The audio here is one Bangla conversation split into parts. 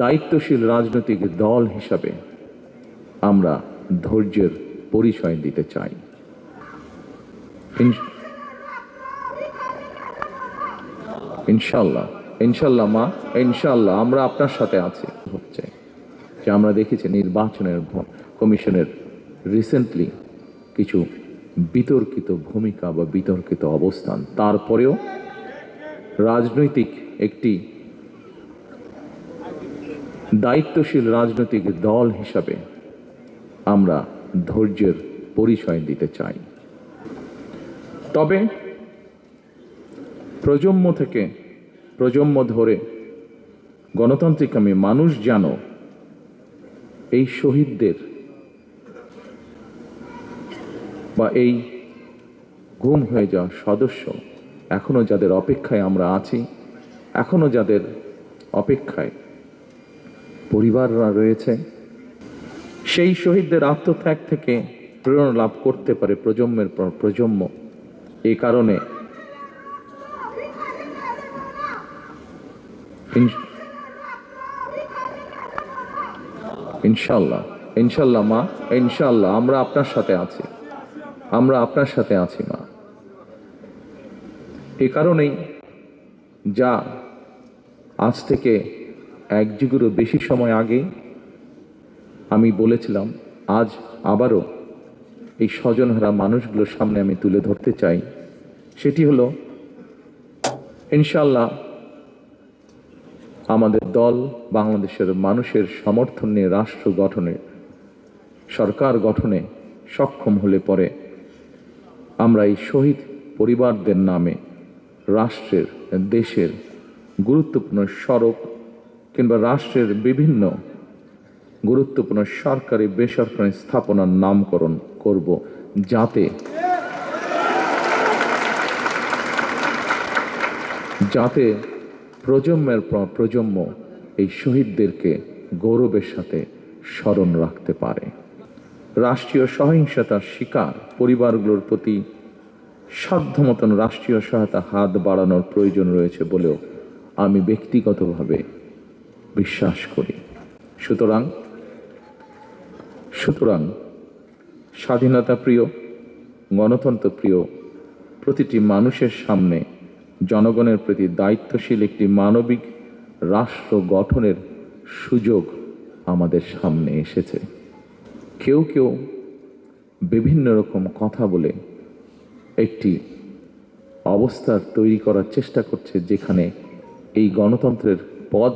দায়িত্বশীল রাজনৈতিক দল হিসাবে আমরা ধৈর্যের পরিচয় দিতে চাই। ইনশাল্লাহ ইনশাল্লাহ মা, ইনশাল্লাহ আমরা আপনার সাথে আছি। হচ্ছে যে আমরা দেখেছি নির্বাচনের কমিশনের রিসেন্টলি কিছু বিতর্কিত ভূমিকা বা বিতর্কিত অবস্থান, তারপরেও রাজনৈতিক একটি দায়িত্বশীল রাজনৈতিক দল হিসাবে আমরা ধৈর্যের পরিচয় দিতে চাই। তবে প্রজন্ম থেকে প্রজন্ম ধরে গণতান্ত্রিকামী মানুষ যেন এই শহীদদের বা এই গুম হয়ে যাওয়া সদস্য, এখনো যাদের অপেক্ষায় আমরা আছি, এখনো যাদের অপেক্ষায় পরিবাররা রয়েছে, সেই শহীদদের আত্মত্যাগ থেকে প্রেরণা লাভ করতে পারে প্রজন্মের পর প্রজন্ম। এই কারণে ইনশাল্লাহ ইনশাল্লাহ মা, ইনশাল্লাহ আমরা আপনার সাথে আছি, আমরা আপনার সাথে আছি মা। এ কারণেই যা আজ থেকে এক যুগেরও বেশি সময় আগে আমি বলেছিলাম, আজ আবারও এই স্বজনহারা মানুষগুলোর সামনে আমি তুলে ধরতে চাই। সেটি হলো ইনশাল্লাহ আমাদের দল বাংলাদেশের মানুষের সমর্থন নিয়ে রাষ্ট্র গঠনে, সরকার গঠনে সক্ষম হলে পরে আমরা এই শহীদ পরিবারদের নামে রাষ্ট্রের, দেশের গুরুত্বপূর্ণ সড়ক কিংবা রাষ্ট্রের বিভিন্ন গুরুত্বপূর্ণ সরকারি বেসরকারি স্থাপনার নামকরণ করব, যাতে প্রজন্মের পর প্রজন্ম এই শহীদদেরকে গৌরবের সাথে স্মরণ রাখতে পারে। রাষ্ট্রীয় সহিংসতার শিকার পরিবারগুলোর প্রতি সাধ্যমতন রাষ্ট্রীয় সহায়তা হাত বাড়ানোর প্রয়োজন রয়েছে বলেও আমি ব্যক্তিগতভাবে বিশ্বাস করি। সুতরাং স্বাধীনতা প্রিয়, গণতন্ত্র প্রিয় প্রতিটি মানুষের সামনে জনগণের প্রতি দায়িত্বশীল একটি মানবিক রাষ্ট্র গঠনের সুযোগ আমাদের সামনে এসেছে। কেউ কেউ বিভিন্ন রকম কথা বলে একটি অবস্থার তৈরি করার চেষ্টা করছে, যেখানে এই গণতন্ত্রের পথ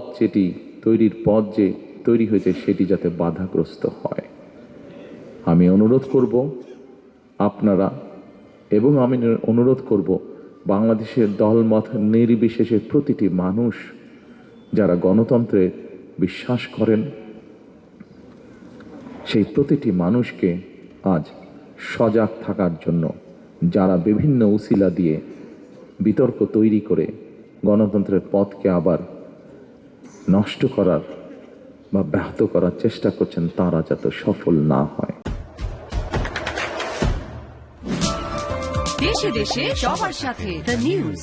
তৈরির পথ যে তৈরি হয়েছে সেটি যাতে বাধাগ্রস্ত হয়। আমি অনুরোধ করব আপনারা, এবং আমি অনুরোধ করব বাংলাদেশের দলমত নির্বিশেষে প্রতিটি মানুষ যারা গণতন্ত্রে বিশ্বাস করেন, সেই প্রতিটি মানুষকে আজ সজাগ থাকার জন্য, যারা বিভিন্ন উসিলা দিয়ে বিতর্ক তৈরি করে গণতন্ত্রের পথকে আবার নষ্ট করার বা ব্যাহত করার চেষ্টা করছেন, তারা যাতে সফল না হয়। দেশে দেশে সবার সাথে দ্য নিউজ।